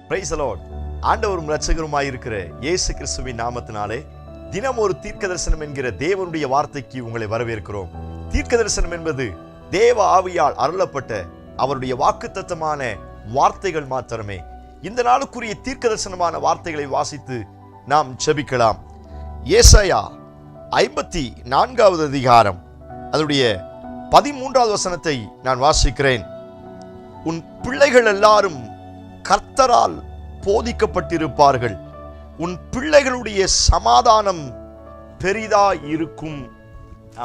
Price the Lord. ஆண்டவரும் இரட்சகருமாய் இருக்கிற இயேசு கிறிஸ்துவின் நாமத்தினாலே தினம் ஒரு தீர்க்க தரிசனம் என்கிற தேவனுடைய வார்த்தைக்கு உங்களை வரவேற்கிறோம். தீர்க்க தரிசனம் என்பது தேவ ஆவியால் அருளப்பட்ட அவருடைய வாக்குத்தத்தமான வார்த்தைகள் மாத்திரமே. இந்த நாளுக்குரிய தீர்க்க தரிசனமான வார்த்தைகளை வாசித்து நாம் ஜெபிக்கலாம். ஏசாயா 54வது அதிகாரம் அதனுடைய 13வது வசனத்தை நான் வாசிக்கிறேன். உன் பிள்ளைகள் எல்லாரும் கர்த்தரால் போதிக்கப்பட்டிருப்பார்கள், உன் பிள்ளைகளுடைய சமாதானம் பெரிதாய் இருக்கும்.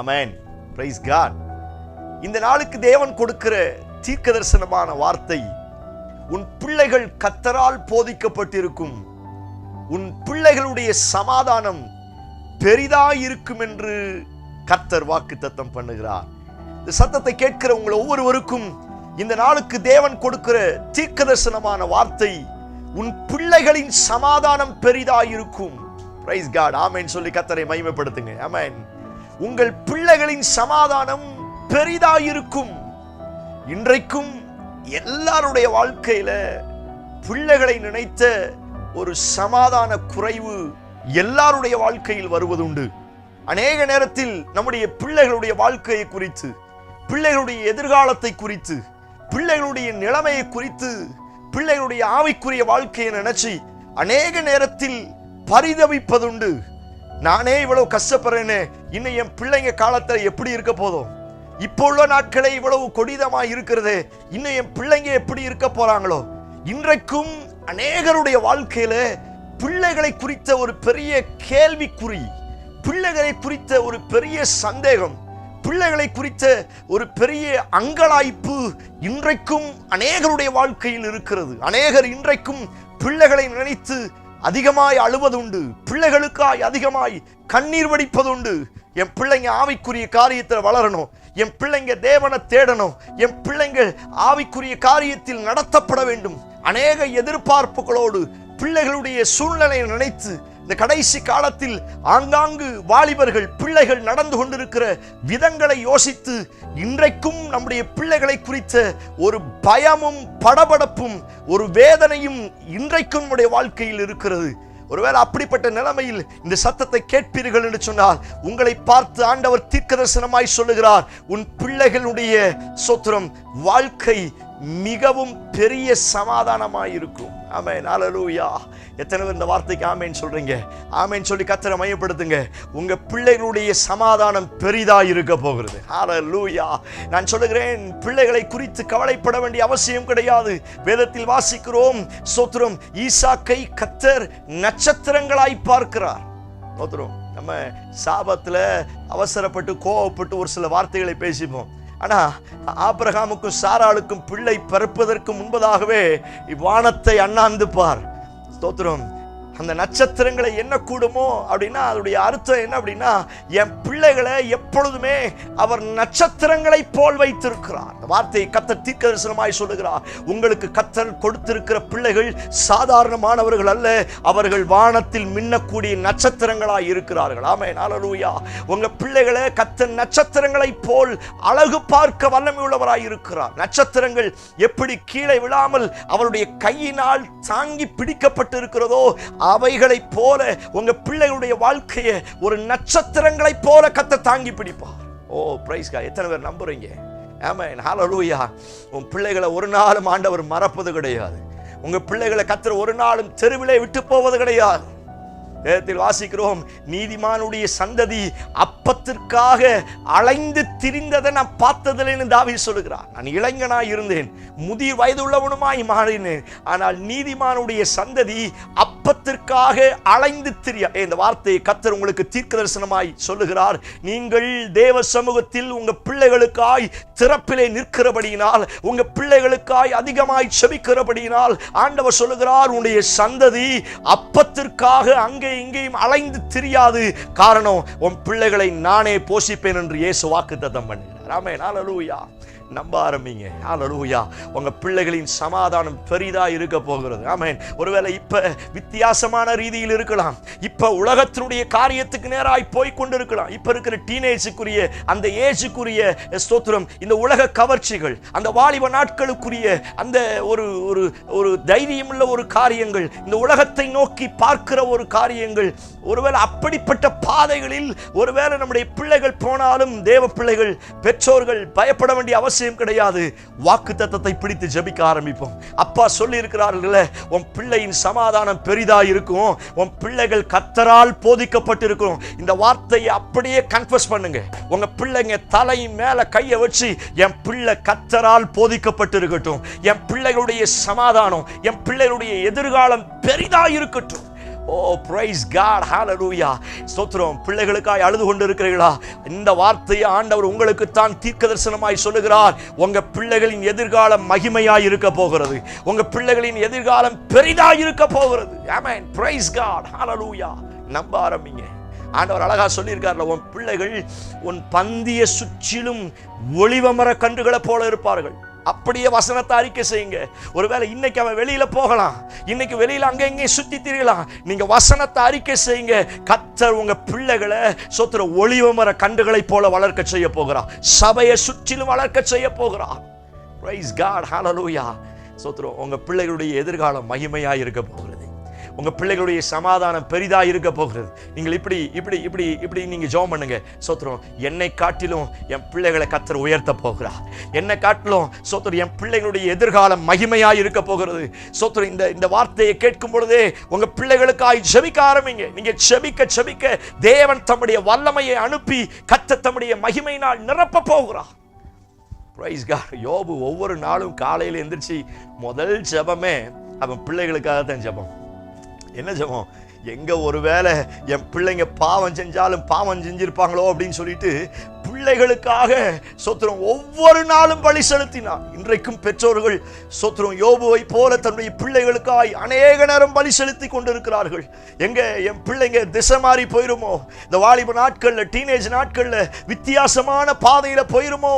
ஆமென். Praise God. இந்த நாளுக்கு தேவன் கொடுக்கிற தீர்க்க தரிசனமான வார்த்தை, உன் பிள்ளைகள் கர்த்தரால் போதிக்கப்பட்டிருக்கும், உன் பிள்ளைகளுடைய சமாதானம் பெரிதாய் இருக்கும் என்று கர்த்தர் வாக்குத்தத்தம் பண்ணுகிறார். இந்த சத்தத்தை கேட்கிற உங்கள் ஒவ்வொருவருக்கும் இந்த நாளுக்கு தேவன் கொடுக்கிற தீர்க்க தரிசனமான வார்த்தை, உன் பிள்ளைகளின் சமாதானம் பெரிதாய் இருக்கும். Price God. ஆமென் சொல்லி கர்த்தரை மகிமைப்படுத்துங்க. ஆமென். உங்கள் பிள்ளைகளின் சமாதானம் பெரிதாய் இருக்கும். இன்றைக்கும் எல்லாருடைய வாழ்க்கையில பிள்ளைகளை நினைத்த ஒரு சமாதான குறைவு எல்லாருடைய வாழ்க்கையில் வருவதுண்டு. அநேக நேரத்தில் நம்முடைய பிள்ளைகளுடைய வாழ்க்கையை குறித்து, பிள்ளைகளுடைய எதிர்காலத்தை குறித்து, பிள்ளைகளுடைய நிலைமையை குறித்து, பிள்ளைகளுடைய ஆவிக்குரிய வாழ்க்கையை நினைச்சு அநேக நேரத்தில் பரிதவிப்பதுண்டு. நானே இவ்வளவு கஷ்டப்படுறேன்னு, இன்னும் என் பிள்ளைங்க காலத்தில் எப்படி இருக்க போதும், இப்போ உள்ள நாட்களே இவ்வளவு கொடிதமாய் இருக்கிறது, இன்னும் என் பிள்ளைங்க எப்படி இருக்க போறாங்களோ. இன்றைக்கும் அநேகருடைய வாழ்க்கையில பிள்ளைகளை குறித்த ஒரு பெரிய கேள்விக்குறி, பிள்ளைகளை குறித்த ஒரு பெரிய சந்தேகம், பிள்ளைகளை குறித்த ஒரு பெரிய அங்கலாய்ப்பு இன்றைக்கும் அநேகருடைய வாழ்க்கையில் இருக்கிறது. அநேகர் இன்றைக்கும் பிள்ளைகளை நினைத்து அதிகமாய் அழுவதுண்டு, பிள்ளைகளுக்காய் அதிகமாய் கண்ணீர் வடிப்பதுண்டு. என் பிள்ளைங்க ஆவிக்குரிய காரியத்தில் வளரணும், என் பிள்ளைங்க தேவனை தேடணும், என் பிள்ளைங்கள் ஆவிக்குரிய காரியத்தில் நடத்தப்பட வேண்டும். அநேக எதிர்பார்ப்புகளோடு பிள்ளைகளுடைய சூழ்நிலையை நினைத்து இந்த கடைசி காலத்தில் ஆங்காங்கு வாலிபர்கள் பிள்ளைகள் நடந்து கொண்டிருக்கிற விதங்களை யோசித்து இன்றைக்கும் நம்முடைய பிள்ளைகளை குறித்த ஒரு பயமும் படபடப்பும் ஒரு வேதனையும் இன்றைக்கும் நம்முடைய வாழ்க்கையில் இருக்கிறது. ஒருவேளை அப்படிப்பட்ட நிலைமையில் இந்த சத்தத்தை கேட்பீர்கள் என்று சொன்னால் உங்களை பார்த்து ஆண்டவர் தீர்க்கதரிசனமாய் சொல்லுகிறார், உன் பிள்ளைகளுடைய சோத்திரம் வாழ்க்கை மிகவும் பெரிய சமாதானமாய் இருக்கும். ஆமென். ஹல்லேலூயா. எத்தனை பேர் இந்த வார்த்தைக்கு ஆமென் சொல்றீங்க? ஆமென் சொல்லி கர்த்தரை மையப்படுத்துங்க. உங்க பிள்ளைகளுடைய சமாதானம் பெரிதாய் இருக்க போகிறது. ஹல்லேலூயா. நான் சொல்லுகிறேன், பிள்ளைகளை குறித்து கவலைப்பட வேண்டிய அவசியம் கிடையாது. வேதத்தில் வாசிக்கிறோம், சோத்திரம், ஈசாக்கை கர்த்தர் நட்சத்திரங்களாய் பார்க்கிறார். சோத்திரம். நம்ம சாபத்துல அவசரப்பட்டு கோவப்பட்டு ஒரு சில வார்த்தைகளை பேசிப்போம். ஆனா ஆபிரகாமுக்கும் சாராளுக்கும் பிள்ளை பிறப்பதற்கு முன்பதாகவே வானத்தை அண்ணாந்து பார். ஸ்தோத்திரம். அந்த நட்சத்திரங்களை என்ன கூடுமோ அப்படின்னா அதனுடைய அர்த்தம் என்ன அப்படின்னா, என் பிள்ளைகளை எப்பொழுதுமே அவர் நட்சத்திரங்களை போல் வைத்திருக்கிறார். அந்த வார்த்தையை கர்த்தர் தீர்க்கதரிசனமாய் சொல்லுகிறார். உங்களுக்கு கர்த்தர் கொடுத்திருக்கிற பிள்ளைகள் சாதாரணமானவர்கள் அல்ல, அவர்கள் வானத்தில் மின்னக்கூடிய நட்சத்திரங்களாய் இருக்கிறார்கள். ஆமென். ஹல்லேலூயா. உங்க பிள்ளைகளை கர்த்தர் நட்சத்திரங்களை போல் அழகு பார்க்க வல்லமை உள்ளவராய் இருக்கிறார். நட்சத்திரங்கள் எப்படி கீழே விழாமல் அவருடைய கையினால் தாங்கி பிடிக்கப்பட்டு இருக்கிறதோ அவைகளை போல உங்க பிள்ளைகளுடைய வாழ்க்கையை ஒரு நட்சத்திரங்களை போல கர்த்தர் தாங்கி பிடிப்பார். ஓ பிரைஸ் காட். எத்தனை பேர் நம்புறீங்க? ஆமென். ஹல்லேலூயா. உன் பிள்ளைகளை ஒரு நாளும் ஆண்டவர் மறப்பது கிடையாது. உங்க பிள்ளைகளை கர்த்தர் ஒரு நாளும் தெருவிலே விட்டு போவது கிடையாது. வேதத்தில் வாசிக்கிறோம், நீதிமானுடைய சந்ததி அப்பத்திற்காக அலைந்து திரிந்ததை நான் பார்த்ததில்லைன்னு தாவீது சொல்லுகிறார். நான் இளைஞனாய் இருந்தேன், முதிர் வயது உள்ளவனுமாய் மாறினேன், ஆனால் நீதிமானுடைய சந்ததி அப்பத்திற்காக அலைந்து திரிய. இந்த வார்த்தையை கர்த்தர் உங்களுக்கு தீர்க்க தரிசனமாய் சொல்லுகிறார். நீங்கள் தேவ சமூகத்தில் உங்க பிள்ளைகளுக்காய் திறப்பிலே நிற்கிறபடியினால், உங்க பிள்ளைகளுக்காய் அதிகமாய் செபிக்கிறபடியினால் ஆண்டவர் சொல்லுகிறார், உன்னுடைய சந்ததி அப்பத்திற்காக அங்கே இங்கேயும் அலைந்து திரியாது. காரணம், உன் பிள்ளைகளை நானே போஷிப்பேன் என்று இயேசு வாக்குத்தத்தம் பண்ணுகிறார். ஆமென். ஹல்லேலூயா. நம்ப ஆரம்பிங்க. ஹல்லேலூயா. உங்க பிள்ளைகளின் சமாதானம் பெரிதா இருக்க போகிறது. ஆமென். ஒருவேளை இப்ப வித்தியாசமான ரீதியில் இருக்கலாம். இப்ப உலகத்தினுடைய காரியத்துக்கு நேராய் போய் கொண்டிருக்கலாம். இப்ப இருக்கிற டீனேஜுக்குரிய அந்த ஏஜுக்குரிய ஸ்தோத்திரம், இந்த உலக கவர்ச்சிகள், அந்த வாலிப நாட்களுக்குரிய அந்த ஒரு ஒரு ஒரு தைரியமுள்ள ஒரு காரியங்கள், இந்த உலகத்தை நோக்கி பார்க்கிற ஒரு காரியங்கள், ஒருவேளை அப்படிப்பட்ட பாதைகளில் ஒருவேளை நம்முடைய பிள்ளைகள் போனாலும் தேவ பிள்ளைகள் பெற்றோர்கள் பயப்பட வேண்டிய அவசியம் கிடையாது. வாக்குத்தத்தத்தை பிடித்து ஜெபிக்க ஆரம்பிப்போம். அப்பா சொல்லி இருக்கிறார்கள், உன் பிள்ளையின் சமாதானம் பெரிதா இருக்கும், உன் பிள்ளைகள் கர்த்தரால் போதிக்கப்பட்டிருக்கும். இந்த வார்த்தையை அப்படியே கன்ஃபஸ் பண்ணுங்க. உங்க பிள்ளைங்க தலையின் மேல கையை வச்சு, என் பிள்ளை கர்த்தரால் போதிக்கப்பட்டிருக்கட்டும், என் பிள்ளைகளுடைய சமாதானம், என் பிள்ளைகளுடைய எதிர்காலம் பெரிதா இருக்கட்டும். ஓ பிரைஸ் காட், ஹல்லேலூயா. ஸ்தோத்திரம். பிள்ளைகளுக்காய் அழுது கொண்டு இருக்கிறீர்களா? இந்த வார்த்தையை ஆண்டவர் உங்களுக்கு தான் தீர்க்கதரிசனமாய் சொல்லுகிறார். உங்க பிள்ளைகளின் எதிர்காலம் மகிமையாய் இருக்க போகிறது. உங்க பிள்ளைகளின் எதிர்காலம் பெரிதாய் இருக்க போகிறது. ஆமென். பிரைஸ் காட், ஹல்லேலூயா. நம்ப ஆரம்பிங்க. ஆண்டவர் அழகா சொல்லியிருக்கார்ல, உன் பிள்ளைகள் உன் பந்திய சுற்றிலும் ஒளிவமர கன்றுகளை போல இருப்பார்கள். அப்படியே வசனத்தை அறிக்கை செய்யுங்க. ஒருவேளை இன்னைக்கு அவன் வெளியில போகலாம், இன்னைக்கு வெளியில அங்க இங்கே சுத்தி திரியலாம். நீங்க வசனத்தை அறிக்கை செய்யுங்க. கர்த்தர் உங்க பிள்ளைகளை சொத்துற ஒளிவமர கன்றுகளை போல வளர்க்க செய்ய போகிறார். சபையை சுற்றிலும் வளர்க்க செய்ய போகிறார். பிரைஸ் காட், ஹல்லேலூயா. சொத்துறோம். உங்க பிள்ளைகளுடைய எதிர்காலம் மகிமையாய் இருக்க போகிறது. உங்க பிள்ளைகளுடைய சமாதானம் பெரிதா இருக்க போகிறது. நீங்கள் இப்படி இப்படி இப்படி இப்படி நீங்க ஜெபம் பண்ணுங்க. சோத்திரம். என்னை காட்டிலும் என் பிள்ளைகளை கர்த்தர் உயர்த்த போகிறார். என்னை காட்டிலும் சோத்திரம் என் பிள்ளைகளுடைய எதிர்காலம் மகிமையாய் இருக்க போகிறது. சோத்திரம். இந்த வார்த்தையை கேட்கும் பொழுதே உங்க பிள்ளைகளுக்காய் ஜெபிக்க ஆரம்பிங்க. நீங்க ஜெபிக்க ஜெபிக்க தேவன் தம்முடைய வல்லமையை அனுப்பி கர்த்தர் தம்முடைய மகிமையினால் நிரப்ப போகிறார். Praise God. யோபு ஒவ்வொரு நாளும் காலையில் எந்திரிச்சு முதல் ஜெபமே அவன் பிள்ளைகளுக்காக தான் ஜெபம். என்ன ஜெபம்? எங்க ஒருவேளை என் பிள்ளைங்க பாவம் செஞ்சாலும் பாவம் செஞ்சிருப்பாங்களோ அப்படின்னு சொல்லிட்டு பிள்ளைகளுக்காக சோத்திரம் ஒவ்வொரு நாளும் பலி செலுத்தினார். இன்றைக்கும் பெற்றோர்கள் சோத்திரம் யோபுவை போல தன்னுடைய பிள்ளைகளுக்காய் அநேக நேரம் பலி செலுத்தி கொண்டிருக்கிறார்கள். எங்க என் பிள்ளைங்க திசை மாறி போயிருமோ, இந்த வாலிப நாட்கள்ல டீனேஜ் நாட்கள்ல வித்தியாசமான பாதையில போயிருமோ?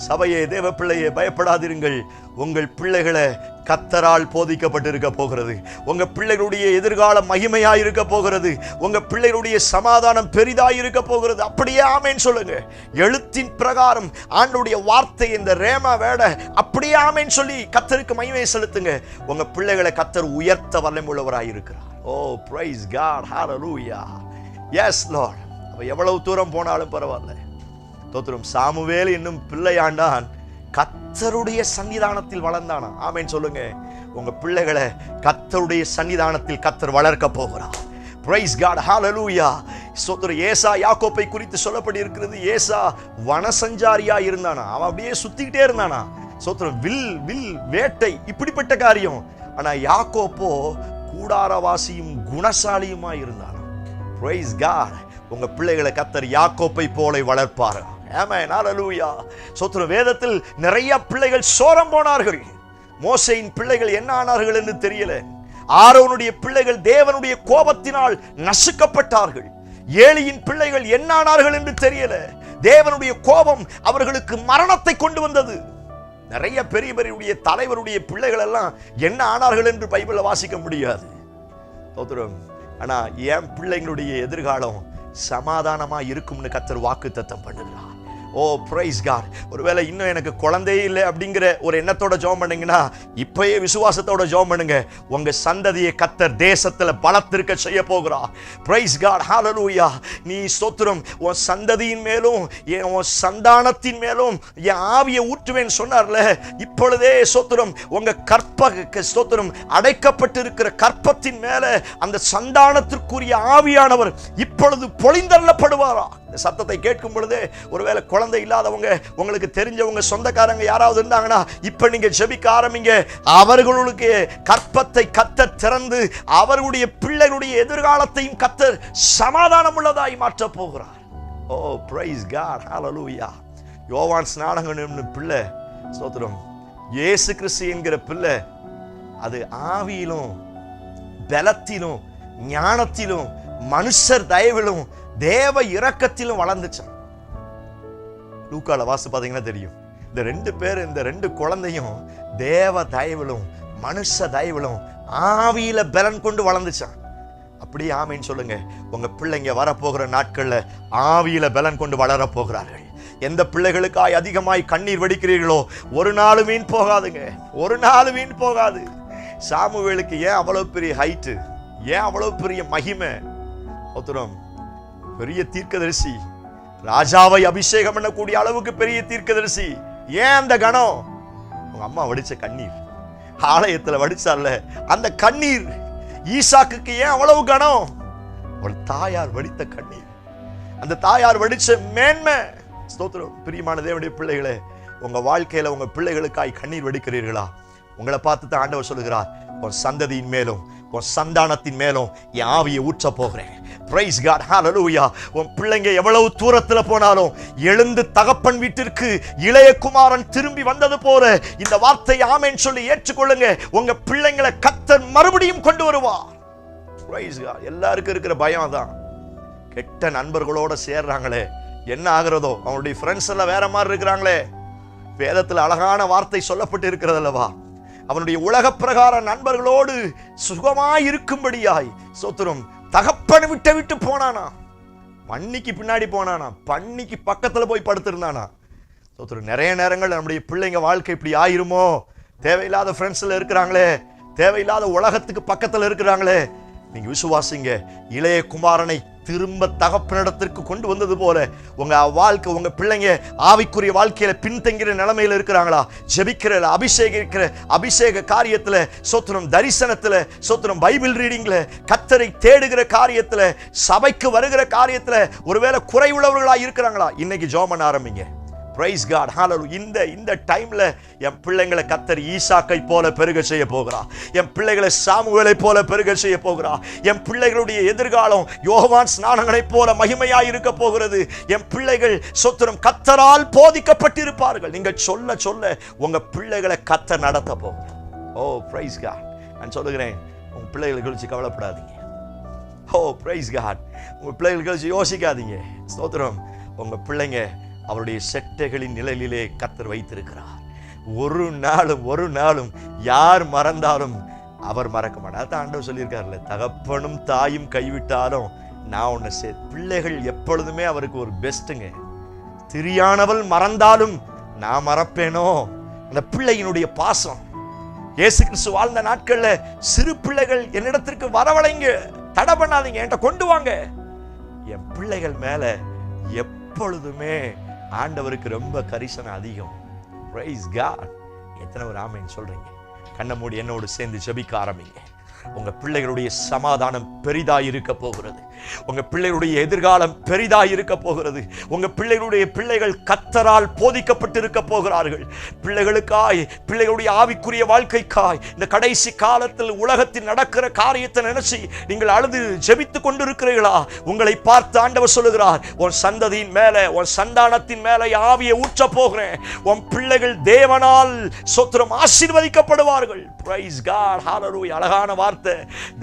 சபையே, தேவ பிள்ளையே, பயப்படாதிருங்கள். உங்கள் பிள்ளைகளை கர்த்தரால் போதிக்கப்பட்டிருக்க போகிறது. உங்க பிள்ளைகளுடைய எதிர்காலம் மகிமையாய் இருக்க போகிறது. உங்க பிள்ளைகளுடைய சமாதானம் பெரிதாய் இருக்க போகிறது. அப்படியே ஆமேன் சொல்லுங்க. எழுத்தின் பிரகாரம் ஆண்டவருடைய வார்த்தை, இந்த ரேமா வேட அப்படியே ஆமேன் சொல்லி கர்த்தருக்கு மகிமை செலுத்துங்க. உங்க பிள்ளைகளை கர்த்தர் உயர்த்த வல்லமையுள்ளவராய் இருக்கிறார். ஓ பிரைஸ் காட், ஹல்லேலூயா. Yes Lord. அவ எவ்வளவு தூரம் போனாலும் பரவாயில்ல. தோத்திரம். சாமுவேல் என்னும் பிள்ளையாண்டான் கர்த்தருடைய சன்னிதானத்தில் வளர்ந்தானா. ஆமென் சொல்லுங்க. உங்க பிள்ளைகளை கர்த்தருடைய சன்னிதானத்தில் கர்த்தர் வளர்க்க போகிறார். பிரைஸ் காட், ஹல்லேலூயா. சோத்திரம். ஏசா யாக்கோப்பை குறித்து சொல்லப்படி இருக்கிறது. ஏசா வனசஞ்சாரியா இருந்தானா. அவன் அப்படியே சுத்திக்கிட்டே இருந்தானா. சோத்திரம். வில் வேட்டை இப்படிப்பட்ட காரியம். ஆனா யாக்கோப்போ கூடாரவாசியும் குணசாலியுமா இருந்தானா. Praise God. உங்க பிள்ளைகளை கர்த்தர் யாக்கோப்பை போல வளர்ப்பார். ஆமென், ஹல்லேலூயா. சோத்திரம். வேதத்தில் நிறைய பிள்ளைகள் சோரம் போனார்கள். மோசேயின் பிள்ளைகள் என்ன ஆனார்கள் என்று தெரியல. ஆரோனுடைய பிள்ளைகள் தேவனுடைய கோபத்தினால் நசுக்கப்பட்டார்கள். ஏலியின் பிள்ளைகள் என்ன ஆனார்கள் என்று தெரியல. தேவனுடைய கோபம் அவர்களுக்கு மரணத்தை கொண்டு வந்தது. நிறைய பெரிய பெரிய தலைவருடைய பிள்ளைகள் எல்லாம் என்ன ஆனார்கள் என்று பைபிளை வாசிக்க முடியாது. சோத்திரம். ஆனா என் பிள்ளைங்களுடைய எதிர்காலம் சமாதானமா இருக்கும்னு கர்த்தர் வாக்குத்தத்தம் பண்ணுகிறார். ஓ பிரைஸ் காட். ஒருவேளை இன்னும் எனக்கு குழந்தையே இல்லை அப்படிங்கிற ஒரு எண்ணத்தோட ஜெபம் பண்ணீங்கன்னா இப்பயே விசுவாசத்தோட ஜெபம் பண்ணுங்க. உங்க சந்ததியை கர்த்தர் தேசத்துல பலத்திருக்க செய்ய போகிறார். பிரைஸ் காட், ஹல்லேலூயா. நீ ஸ்தோத்திரம். உன் சந்ததியின் மேலும் உன் சந்தானத்தின் மேலும் என் ஆவியை ஊற்றுவேன் சொன்னார்ல. இப்பொழுதே ஸ்தோத்திரம் உங்க ஸ்தோத்திரம் அடைக்கப்பட்டிருக்கிற கற்பத்தின் மேல அந்த சந்தானத்திற்குரிய ஆவியானவர் இப்பொழுது பொழிந்தள்ளப்படுவாரா. சத்தத்தை கேட்கும் பொழுது ஒருவேளை குழந்தை இல்லாதவங்க, உங்களுக்கு தெரிஞ்சவங்க, சொந்தக்காரங்க யாராவது இருந்தாங்கன்னா இப்ப நீங்க ஜெபிக்க ஆரம்பிங்க. அவர்களுக்கு கற்பத்தை கர்த்தர் திறந்து அவர்களுடைய பிள்ளைகளுடைய எதிர்காலத்தையும் கர்த்தர் சமாதானம் உள்ளதாய் மாற்ற போகிறார். ஓ பிரைஸ் காட், ஹல்லேலூயா. யோவான் ஸ்நானகன் பிள்ளை ஸ்தோத்திரம். இயேசு கிறிஸ்து என்கிற பிள்ளை அது ஆவியிலும் பலத்திலும் ஞானத்திலும் மனுஷர் தயவிலும் தேவ இரக்கத்திலும் வளர்ந்துச்சான். லூக்கால வாசி பார்த்தீங்கன்னா தெரியும். இந்த 2 பேர், இந்த 2 குழந்தையும் தேவ தயவிலும் மனுஷ தயவிலும் ஆவியில பலன் கொண்டு வளர்ந்துச்சான். அப்படியே ஆமேன்னு சொல்லுங்க. உங்க பிள்ளைங்க வரப்போகிற நாட்கள்ல ஆவியில பலன் கொண்டு வளர போகிறார்கள். எந்த பிள்ளைகளுக்காய் அதிகமாய் கண்ணீர் வடிக்கிறீர்களோ ஒரு நாள் வீண் போகாதுங்க, ஒரு நாள் வீண் போகாது. சாமுவேலுக்கு ஏன் அவ்வளவு பெரிய ஹைட்டு, ஏன் அவ்வளவு பெரிய மகிமை? ஒருத்தரம் பெரிய தீர்க்கதரிசி, ராஜாவை அபிஷேகம் பண்ணக்கூடிய அளவுக்கு பெரிய தீர்க்கதரிசி. ஏன் அந்த கணம்? உங்க அம்மா வடிச்ச கண்ணீர், ஆலயத்துல வடிச்சால அந்த கண்ணீர். ஈசாக்குக்கு ஏன் அவ்வளவு கணம்? ஒரு தாயார் வடித்த கண்ணீர், அந்த தாயார் வடிச்ச மேன்மை. ஸ்தோத்திரம். பிரியமான தேவனுடைய பிள்ளைகளே, உங்க வாழ்க்கையில உங்க பிள்ளைகளுக்காய் கண்ணீர் வடிக்கிறீர்களா? உங்களை பார்த்து தான் ஆண்டவர் சொல்லுகிறார், உன் சந்ததியின் மேலும் உன் சந்தானத்தின் மேலும் என் ஆவியை ஊற்ற போகிறேன். Praise God, hallelujah. உன் பிள்ளைங்க எவ்வளவு தூரத்துல போனாலும் எழுந்து தகப்பன் வீட்டிற்கு இளைய குமாரன் திரும்பி வந்தது போல இந்த வார்த்தை ஆமென் சொல்லி ஏற்றுக்கொள்ளுங்க. உங்க பிள்ளைங்களை கர்த்தர் மறுபடியும் கொண்டு வருவார். Praise God. எல்லாருக்கும் இருக்கிற பயம் தான், கெட்ட நண்பர்களோட சேர்றாங்களே என்ன ஆகிறதோ, அவனுடைய ஃப்ரெண்ட்ஸ் எல்லாம் வேற மாதிரி இருக்கிறாங்களே. வேதத்தில் அழகான வார்த்தை சொல்லப்பட்டு இருக்கிறது அல்லவா? அவனுடைய உலக பிரகார நண்பர்களோடு சுகமாய் இருக்கும்படியாய் சோத்திரம் தகப்பன் விட்டு போனானா, பண்ணிக்கு பின்னாடி போனானா, பண்ணிக்கு பக்கத்துல போய் படுத்திருந்தானா. சோத்திரம். நிறைய நேரங்கள் நம்முடைய பிள்ளைங்க வாழ்க்கை இப்படி ஆயிருமோ? தேவையில்லாத ஃப்ரெண்ட்ஸ்ல இருக்கிறாங்களே, தேவையில்லாத உலகத்துக்கு பக்கத்துல இருக்கிறாங்களே. நீங்க விசுவாசிங்க, இளைய குமாரனை திரும்ப தகப்பனிடத்திற்கு கொண்டு வந்தது போல உங்க வாழ்க்கை, உங்க பிள்ளைங்க ஆவிக்குரிய வாழ்க்கையில பின்தங்கிற நிலைமையில இருக்கிறாங்களா? ஜெபிக்கிற அபிஷேக காரியத்துல சோத்திரம், தரிசனத்துல சோத்திரம், பைபிள் ரீடிங்ல, கர்த்தரை தேடுகிற காரியத்துல, சபைக்கு வருகிற காரியத்துல ஒருவேளை குறைவுள்ளவர்களா இருக்கிறாங்களா? இன்னைக்கு ஜெபம் பண்ண ஆரம்பிங்க. Praise God, hallelujah. இந்த டைம்ல என் பிள்ளைகளை கர்த்தர் ஈசாக்கை போல பெருக செய்ய போகிறார். என் பிள்ளைகளை சாமுவேலை போல பெருக செய்ய போகிறார். என் பிள்ளைகளுடைய எதிர்காலம் யோவான் ஸ்நானங்களை போல மகிமையாய் இருக்க போகிறது. என் பிள்ளைகள் சோத்திரம் கர்த்தரால் போதிக்கப்பட்டிருப்பார்கள். நீங்க சொல்ல சொல்ல உங்க பிள்ளைகளை கர்த்தர் நடத்த போகிறார். ஓ praise God. நான் சொல்லுகிறேன், உங்க பிள்ளைகளை குறித்து கவலைப்படாதீங்க. ஓ praise God. உங்க பிள்ளைகளை குறித்து யோசிக்காதீங்க. ஸ்தோத்திரம். உங்க பிள்ளைங்க அவருடைய செட்டைகளின் நிழலிலே கர்த்தர் வைத்திருக்கிறார். ஒரு நாளும் யார் மறந்தாலும் அவர் மறக்க மாட்டார். அதான் ஆண்டவர் சொல்லியிருக்காருல்ல, தகப்பனும் தாயும் கைவிட்டாலும் நான் உன்னை பிள்ளைகள் எப்பொழுதுமே அவருக்கு ஒரு பெஸ்ட்டுங்க. திரியானவள் மறந்தாலும் நான் மறப்பேனோ? அந்த பிள்ளையினுடைய பாசம். இயேசு கிறிஸ்து வாழ்ந்த நாட்கள்ல சிறு பிள்ளைகள் என்னிடத்திற்கு வரவழைங்க, தடை பண்ணாதீங்க, என்கிட்ட கொண்டு வாங்க. என் பிள்ளைகள் மேல எப்பொழுதுமே ஆண்டவருக்கு ரொம்ப கரிசனம் அதிகம். Praise God. எத்தனை ஒரு ஆமென் சொல்றீங்க? கண்ணை மூடி என்னோடு சேர்ந்து ஜெபிக்க ஆரம்பிங்க. உங்க பிள்ளைகளுடைய சமாதானம் பெரிதாய் இருக்க போகிறது. உங்க பிள்ளைகளுடைய எதிர்காலம் பெரிதாய் இருக்க போகிறது. உங்க பிள்ளைகள் கர்த்தரால் போதிக்கப்பட்டிருக்க போகிறார்கள். பிள்ளைகளுடைய ஆவிக்குரிய வாழ்க்கைக்காய் இந்த கடைசி காலத்தில் உலகத்தில் நடக்கிற காரியத்தை நினைச்சு நீங்கள் அழுது ஜெபித்துக் கொண்டிருக்கிறீர்களா? உங்களை பார்த்து ஆண்டவர் சொல்லுகிறார், உன் சந்ததியின் மேல, உன் சந்தானத்தின் மேல ஆவியை ஊற்ற போகிறேன். உன் பிள்ளைகள் தேவனால் சோத்திரம் ஆசீர்வதிக்கப்படுவார்கள். Praise God, hallelujah. அழகான வார்த்தை.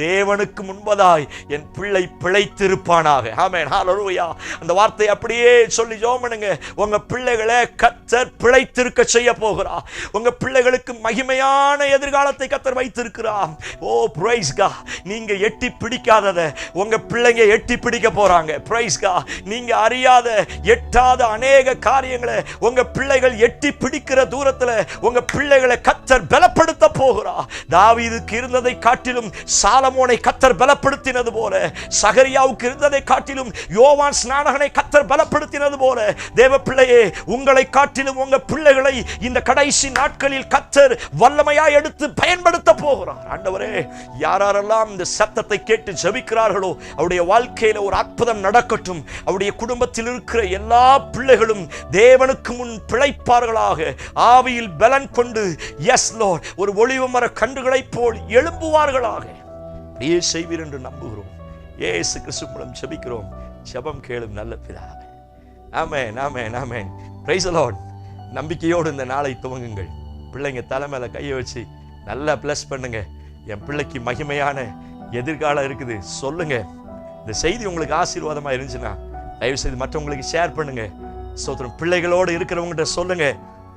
தேவனுக்கு முன்பதாய் என் பிள்ளை பிழைத்திருப்பானாக. ஆமென், ஹalleluya. அந்த வார்த்தை அப்படியே சொல்லி ஜெபம் பண்ணுங்க. உங்க பிள்ளைகளை கர்த்தர் பிழைத்திருக்க செய்ய போகிறார். உங்க பிள்ளைகளுக்கு மகிமையான எதிர்காலத்தை கர்த்தர் வைத்திருக்கிறார். ஓ praise God. நீங்க எட்டி பிடிக்காததை உங்க பிள்ளைங்க எட்டி பிடிக்க போறாங்க. praise God. நீங்க அறியாத எட்டாத அநேக காரியங்களை உங்க பிள்ளைகள் எட்டி பிடிக்கிற தூரத்துல உங்க பிள்ளைகளை கர்த்தர் பலப்படுத்த போகிறார். தாவீதுக்கு இருந்ததை காட்டிலும் சாலமோனை கர்த்தர் பலப்படுத்தினது போல, சகரியாவுக்கு இருந்ததை காட்டிலும் யோவான் ஸ்நானகனை கர்த்தர் பலப்படுத்தினது போல, தேவ பிள்ளையே உங்களை காட்டிலும் உங்க பிள்ளைகளை இந்த கடைசி நாட்களில் கர்த்தர் வல்லமையாய் எடுத்து பயன்படுத்த போகிறார். ஆண்டவரே, யாரெல்லாம் இந்த சத்தத்தை கேட்டு ஜெபிக்கிறார்களோ அவருடைய வாழ்க்கையில ஒரு அற்புதம் நடக்கட்டும். அவருடைய குடும்பத்தில் இருக்கிற எல்லா பிள்ளைகளும் தேவனுக்கு முன் பிழைப்பார்களாக, ஆவியில் பலன் கொண்டு எஸ் லார்ட் ஒரு ஒளிவு மர கன்றுகளைப் போல் எழும்புவார்களாக. அப்படியே செய்வீர் என்று நம்புகிறோம். இயேசு கிறிஸ்து மூலம் ஜெபிக்கிறோம். ஜெபம் கேளும் நல்ல பிதாவே. ஆமென், ஆமென், ஆமென். Praise the Lord. நம்பிக்கையோடு இந்த நாளை துவங்குங்கள். பிள்ளைங்க தலை மேல கையை வச்சு நல்லா பிளஸ் பண்ணுங்க. என் பிள்ளைக்கு மகிமையான எதிர்காலம் இருக்குது சொல்லுங்க. இந்த செய்தி உங்களுக்கு ஆசீர்வாதமா இருந்துச்சுன்னா தயவு செய்து மற்றவங்களுக்கு ஷேர் பண்ணுங்க. ஸ்தோத்திரம். பிள்ளைகளோடு இருக்கிறவங்ககிட்ட சொல்லுங்க,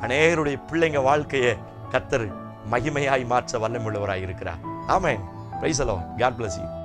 அநேகருடைய பிள்ளைங்க வாழ்க்கையை கர்த்தர் மகிமையாய் மாற்ற வல்லமையுள்ளவராய் இருக்கிறார். ஆமென். Praise the Lord. God bless you.